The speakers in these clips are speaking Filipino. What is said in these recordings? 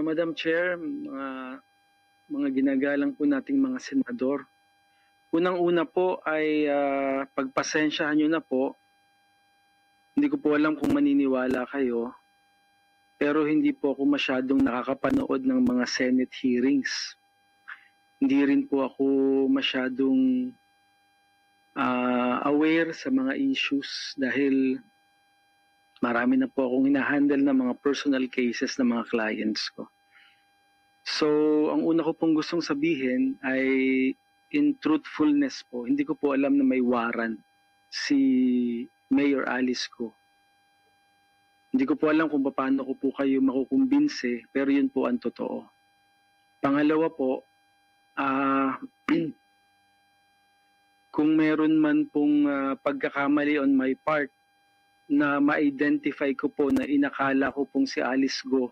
Madam Chair, mga ginagalang po nating mga senador. Unang-una po ay pagpasensyahan nyo na po. Hindi ko po alam kung maniniwala kayo, pero hindi po ako masyadong nakakapanood ng mga Senate hearings. Hindi rin po ako masyadong aware sa mga issues dahil marami na po akong hinahandle na mga personal cases ng mga clients ko. So, ang una ko pong gustong sabihin ay in truthfulness po, hindi ko po alam na may warrant si Mayor Alice Go. Hindi ko po alam kung paano ko po kayo makukumbinse, pero yun po ang totoo. Pangalawa po, kung meron man pong pagkakamali on my part na ma-identify ko po na inakala ko pong si Alice Go,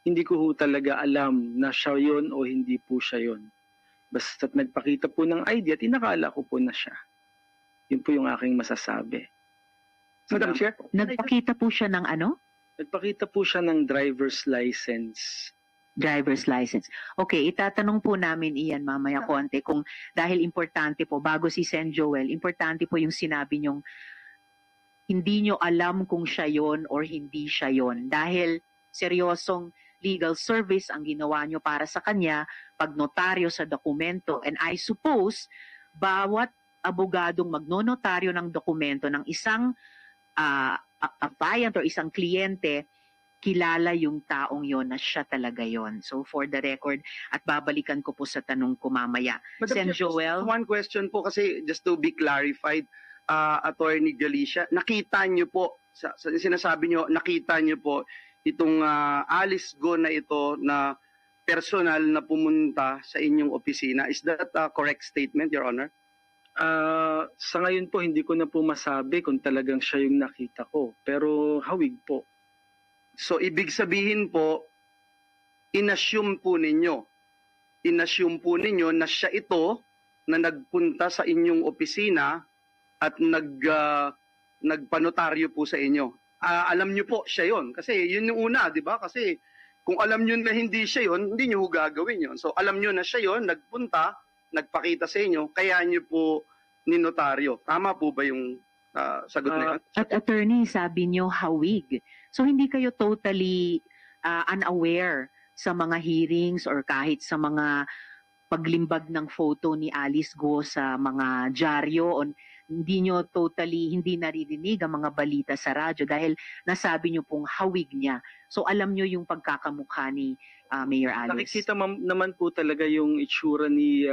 hindi ko ho talaga alam na siya yon o hindi po siya yon. Basta't nagpakita po ng ID at inakala ko po na siya. Yun po yung aking masasabi. Madam Chair, Nagpakita po siya ng ano? Nagpakita po siya ng driver's license. Driver's license. Okay, itatanong po namin iyan mamaya konti kung dahil importante po, bago si Sen Joel, importante po yung sinabi niyong hindi nyo alam kung siya yon or hindi siya yon. Dahil seryosong legal service ang ginawa nyo para sa kanya, pagnotaryo sa dokumento. And I suppose, bawat abogadong magnonotaryo ng dokumento ng isang client or isang kliyente, kilala yung taong yon na siya talaga yon. So for the record, at babalikan ko po sa tanong ko mamaya. Sen Joel? one question po kasi just to be clarified, Attorney Galicia, nakita niyo po, sa sinasabi niyo, nakita niyo po itong Alice Go na ito na personal na pumunta sa inyong opisina. Is that a correct statement, Your Honor? Sa ngayon po, hindi ko na po masabi kung talagang siya yung nakita ko. Pero hawig po. So, ibig sabihin po, inassume po ninyo na siya ito na nagpunta sa inyong opisina at nagpanotaryo po sa inyo. Alam nyo po siya yon. Kasi yun yung una, di ba? Kasi kung alam nyo na hindi siya yon, hindi nyo gagawin yon. So, alam nyo na siya yon, nagpunta, nagpakita sa inyo, kaya nyo po ninotaryo. Tama po ba yung sagot na yun? At attorney, sabi nyo hawig. So hindi kayo totally unaware sa mga hearings or kahit sa mga paglimbag ng photo ni Alice Go sa mga dyaryo o hindi nyo totally, hindi naririnig ang mga balita sa radyo dahil nasabi nyo pong hawig niya. So alam nyo yung pagkakamukha ni Mayor Alice. Nakikita naman po talaga yung itsura ni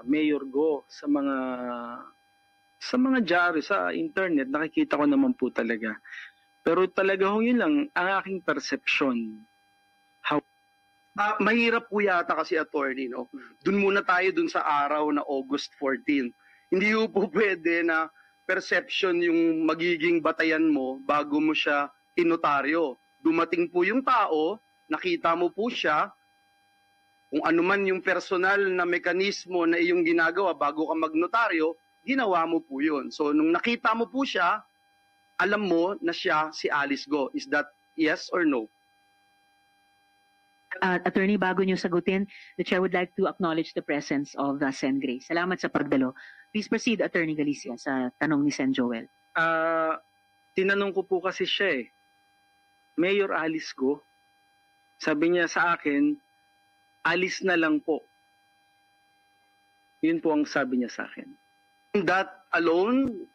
Mayor Go sa mga dyaryo, sa internet. Nakikita ko naman po talaga. Pero talaga yun lang ang aking perception. Mahirap po yata kasi, attorney, no? Dun muna tayo dun sa araw na August 14. Hindi po pwede na perception yung magiging batayan mo bago mo siya inotaryo. Dumating po yung tao, nakita mo po siya, kung ano man yung personal na mekanismo na iyong ginagawa bago ka magnotaryo, ginawa mo po yun. So, nung nakita mo po siya, alam mo na siya si Alice Go. Is that yes or no? Attorney, bago niyo sagutin, the Chair would like to acknowledge the presence of Sen Grace. Salamat sa pagdalo. Please proceed, Attorney Galicia, sa tanong ni Sen Joel. Tinanong ko po kasi siya Mayor Alice Go, sabi niya sa akin, alis na lang po. Yun po ang sabi niya sa akin. That alone,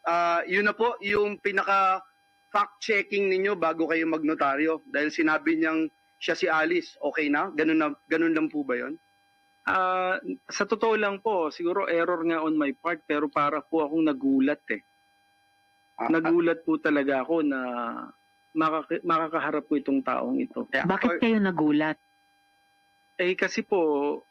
yun na po yung pinaka fact-checking ninyo bago kayo magnotaryo. Dahil sinabi niyang siya si Alice, okay na? Ganun lang po ba yun? Sa totoo lang po, siguro error nga on my part, pero para po akong nagulat Nagulat po talaga ako na makakaharap po itong taong ito. Bakit kayo nagulat? Kasi po,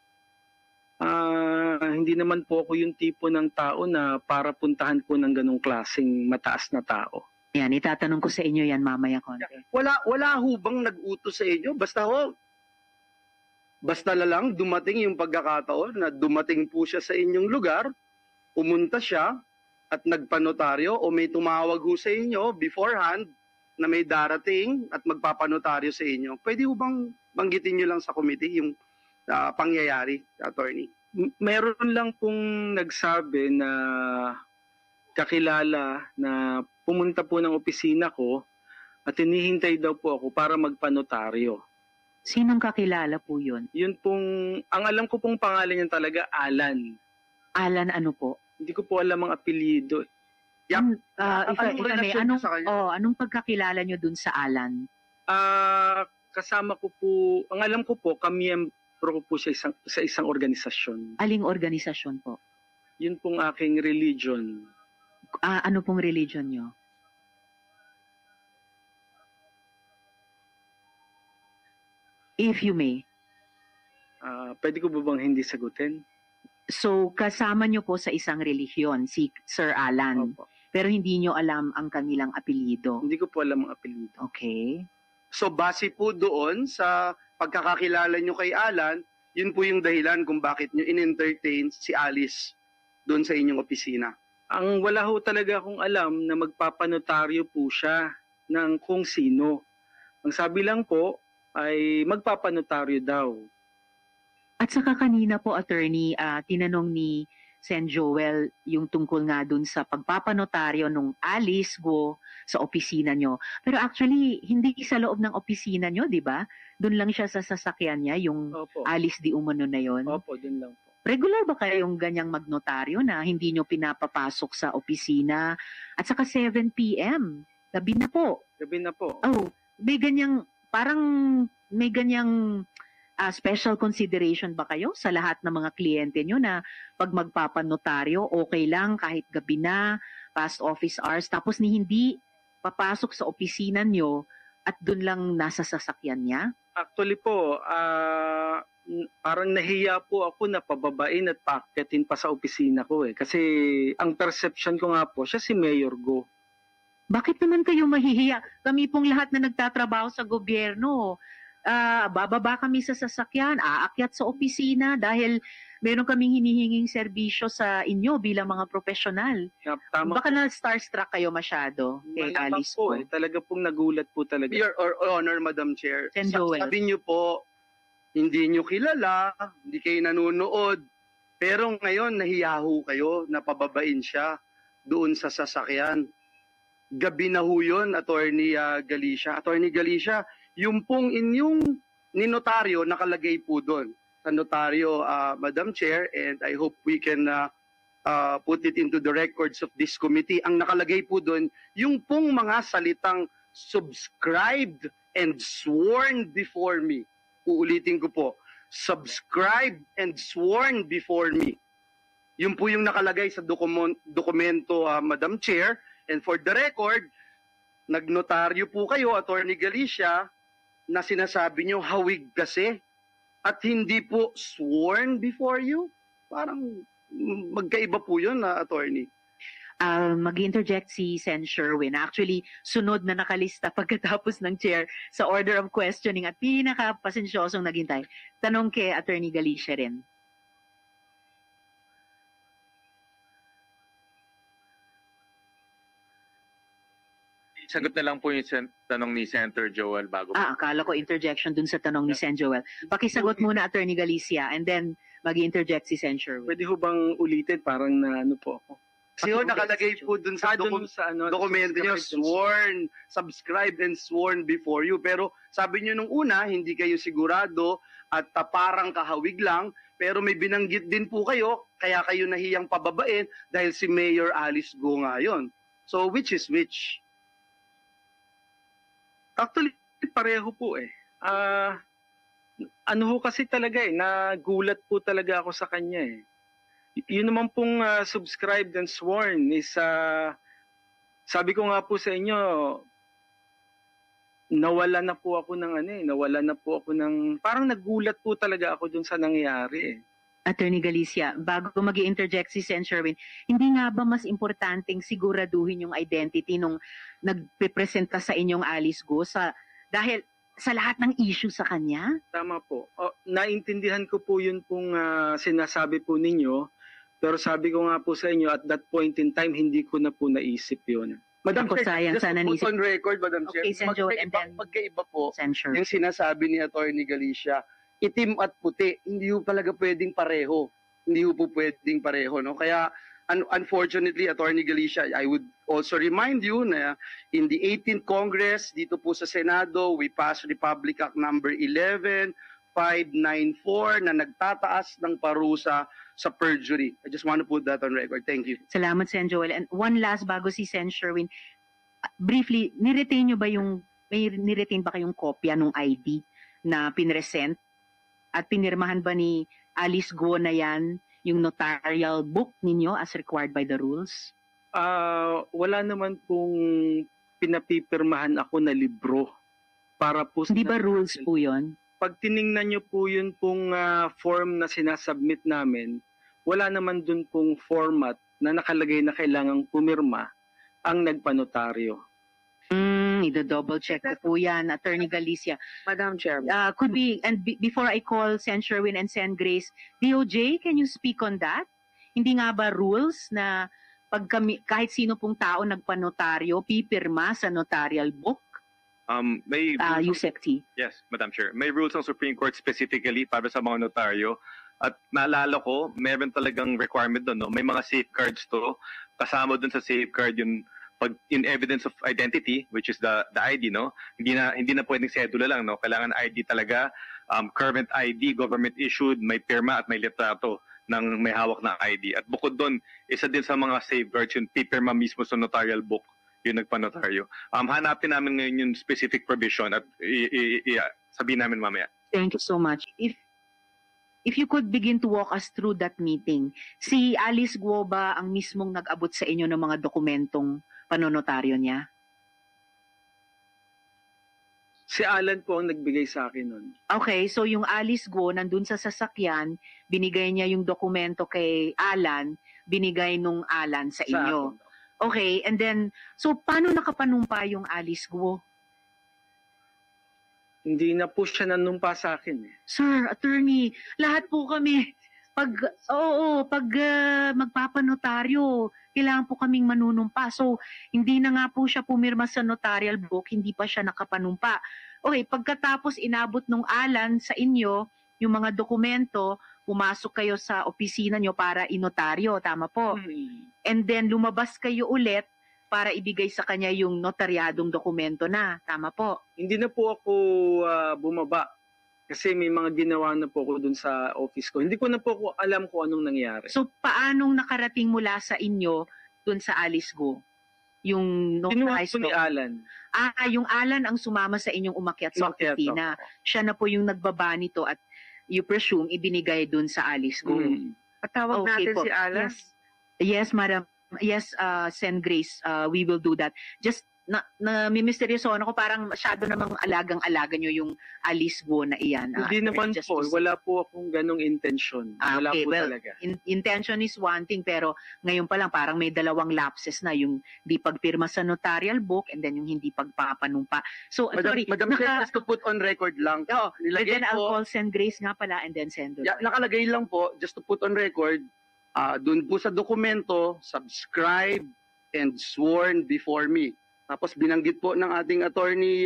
hindi naman po ako yung tipo ng tao na para puntahan po ng ganong klaseng mataas na tao. Yan, itatanong ko sa inyo yan mamaya konti. Wala ho bang nag-utos sa inyo? Basta lang dumating yung pagkakataon na dumating po siya sa inyong lugar, pumunta siya at nagpanotaryo o may tumawag ho sa inyo beforehand na may darating at magpapanotaryo sa inyo, pwede ho bang banggitin nyo lang sa committee yung pangyayari, attorney? Meron lang pong nagsabi na kakilala na pumunta po ng opisina ko at hinihintay daw po ako para magpanotaryo. Sinong kakilala po yun? Yun pong, ang alam ko pong pangalan niya talaga, Alan. Alan ano po? Hindi ko po alam ang apelyido. Yep. If Anong I may, relasyon niyo sa kanya? anong pagkakilala nyo dun sa Alan? Kasama ko po, ang alam ko po, kamiyembro ko po sa isang organisasyon. Aling organisasyon po? Yun pong aking religion. Ano pong religion nyo? If you may. Pwede ko ba bang hindi sagutin? So, kasama nyo po sa isang relihiyon, si Sir Alan. Opo. Pero hindi nyo alam ang kanilang apelyido. Hindi ko po alam ang apelyido. Okay. So base po doon sa pagkakakilala nyo kay Alan, yun po yung dahilan kung bakit nyo in-entertain si Alice doon sa inyong opisina. Ang wala ho talaga akong alam na magpapanotaryo po siya ng kung sino. Ang sabi lang po ay magpapanotaryo daw. At saka kanina po, attorney, tinanong ni Sen Joel yung tungkol nga dun sa pagpapanotaryo nung Alice Go sa opisina nyo. Pero actually, hindi sa loob ng opisina nyo, di ba? Doon lang siya sa sasakyan niya, yung Opo. Alice di umano na yon. Opo, dun lang po. Regular ba kayong ganyang magnotaryo na hindi nyo pinapapasok sa opisina? At saka 7 p.m. Gabi na po. Gabi na po. Oh, may ganyang, parang may ganyang special consideration ba kayo sa lahat ng mga kliyente nyo na pag magpapanotaryo, okay lang kahit gabi na, past office hours, tapos hindi papasok sa opisina nyo at dun lang nasa sasakyan niya? Actually po, parang nahiya po ako na pababain at paakyatin pa sa opisina ko eh. Kasi ang perception ko nga po, siya si Mayor Go. Bakit naman kayo mahihiya? Kami pong lahat na nagtatrabaho sa gobyerno, bababa kami sa sasakyan, aakyat sa opisina dahil meron kaming hinihinging serbisyo sa inyo bilang mga profesional. Tama Baka na starstruck kayo masyado kay Malamang Alice po po. eh. Talaga pong nagulat po talaga. Your Honor, Madam Chair, Sen Joel. sabi nyo po, hindi nyo kilala, hindi kayo nanonood, pero ngayon nahiyaho kayo na pababain siya doon sa sasakyan. Gabi na ho yun, Attorney Galicia. Attorney Galicia, yung pong inyong ninotaryo nakalagay po doon sa notaryo, Madam Chair, and I hope we can put it into the records of this committee. Ang nakalagay po doon, yung pong mga salitang subscribed and sworn before me. Uulitin ko po, subscribed and sworn before me. Yun po yung nakalagay sa dokumento, Madam Chair, and for the record, nagnotaryo po kayo, Attorney Galicia, na sinasabi nyo hawig kasi at hindi po sworn before you? Parang magkaiba po yun, Attorney. Mag-interject si Sen Sherwin. Actually, sunod na nakalista pagkatapos ng chair sa order of questioning at pinaka-pasensyosong naghintay. Tanong kay Attorney Galicia rin. Sagot na lang po yung tanong ni Senator Joel bago po. Akala ko interjection dun sa tanong ni Sen Joel. Pakisagot muna, Attorney Galicia, and then mag-interject si Sen Sherwin. Pwede ho bang ulitin? Parang na ano po ako. Kasi nakalagay po dun sa dokumento nyo, sworn, subscribed and sworn before you. Pero sabi nyo nung una, hindi kayo sigurado at parang kahawig lang. Pero may binanggit din po kayo, kaya kayo nahiyang pababain dahil si Mayor Alice Go nga yun. So which is which? Actually, pareho po eh. Ano ho kasi talaga eh, nagulat po talaga ako sa kanya eh. Yun naman pong subscribed and sworn is, sabi ko nga po sa inyo, nawala na po ako ng parang nagulat po talaga ako dun sa nangyari eh. Attorney Galicia, bago mag-interject si Sen Sherwin, hindi nga ba mas importanteng siguraduhin yung identity nung nagpipresenta sa inyong Alice Go dahil sa lahat ng issue sa kanya? Tama po. Naintindihan ko po yun pong sinasabi po ninyo, pero sabi ko nga po sa inyo, at that point in time, hindi ko na po naisip yun. Madam Ako, Chair, sayang, just sana to put naisip- on record, Madam Chair, Okay, Sen. Joel, and then- pagkaiba po, Censure. yung sinasabi ni Attorney Galicia, itim at puti, hindi po talaga pwedeng pareho. Hindi po pwedeng pareho, no? Kaya, unfortunately, Attorney Galicia, I would also remind you na in the 18th Congress, dito po sa Senado, we passed Republic Act number 11-594 na nagtataas ng parusa sa perjury. I just want to put that on record. Thank you. Salamat, Sen. Joel. And one last bago si Sen. Sherwin, briefly, niretain nyo ba may niretain ba kayong kopya ng ID na pinresent at pinirmahan ba ni Alice Guo na yan yung notarial book ninyo as required by the rules? Wala naman pong pinapipirmahan ako na libro para po Hindi ba rules po yun? Pag tiningnan nyo po yun pong form na sinasubmit namin, wala naman dun pong format na nakalagay na kailangang pumirma ang nagpanotaryo. Ida-double check ko po yan, Attorney Galicia. Madam Chair. Could be, and before I call Sen. Sherwin and Sen. Grace, DOJ, can you speak on that? Hindi nga ba rules na pag kahit sino pong tao nagpanotaryo, pipirma sa notarial book? May Yusek T. Yes, Madam Chair. May rules ng Supreme Court specifically para sa mga notaryo. At naalala ko, meron talagang requirement doon. No? May mga safeguards to. Kasama doon sa safeguard yung pag in evidence of identity, which is the ID, no? Hindi na pwedeng sedula lang, no? Kailangan ID talaga, current ID, government issued, may pirma at may litrato ng may hawak na ID. At bukod doon, isa din sa mga safeguards yung pipirma mismo sa notarial book yung nagpanotaryo. Hanapin namin ngayon yung specific provision at sabihin namin mamaya. Thank you so much. If you could begin to walk us through that meeting, si Alice Guo ba ang mismong nag-abot sa inyo ng mga dokumentong panonotaryo niya? Si Alan po ang nagbigay sa akin nun. Okay, so yung Alice Guo nandun sa sasakyan, binigay niya yung dokumento kay Alan, binigay nung Alan sa inyo. akin. Okay, and then, so paano nakapanumpa yung Alice Guo? Hindi na po siya nanumpa sa akin. Sir, attorney, lahat po kami, pag magpapanotaryo, kailangan po kaming manunumpa. So, hindi na nga po siya pumirma sa notarial book, hindi pa siya nakapanumpa. Okay, pagkatapos inabot nung Alan sa inyo, yung mga dokumento, pumasok kayo sa opisina nyo para inotaryo, tama po? And then lumabas kayo ulit para ibigay sa kanya yung notaryadong dokumento na, tama po? Hindi na po ako bumaba kasi may mga ginawa na po ako dun sa office ko. Hindi ko na po alam kung anong nangyari. So, paanong nakarating mula sa inyo dun sa Alice Guo? Yung Kinuha notarized po ni Alan. yung Alan ang sumama sa inyong umakyat sa Umakyat, opisina. Siya na po yung nagbaba nito at you presume ibinigay dun sa Alice Guo. Patawag natin po. si Alan. Yes, madam. Yes, Sen. Grace, we will do that. Just misteryoso ako, parang masyado namang alagang-alaga nyo yung Alice Guo na iyan. Hindi naman just po. to- Wala po akong ganong intention. Wala okay, po well, talaga. intention is one thing, pero ngayon pa lang parang may dalawang lapses na, yung di pagpirma sa notarial book and then yung hindi pagpapanumpa. So, sorry, Madam Chair, just to put on record lang. Oh, and Nilagay then I'll po, call Sen. Grace nga pala and then Sen. yeah, nakalagay lang po, just to put on record, dun po sa dokumento, subscribed and sworn before me. Tapos binanggit po ng ating attorney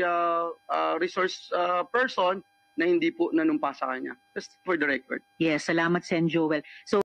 resource person na hindi po nanumpa sa kanya. Just for the record. Yes, salamat Sen. Joel. So,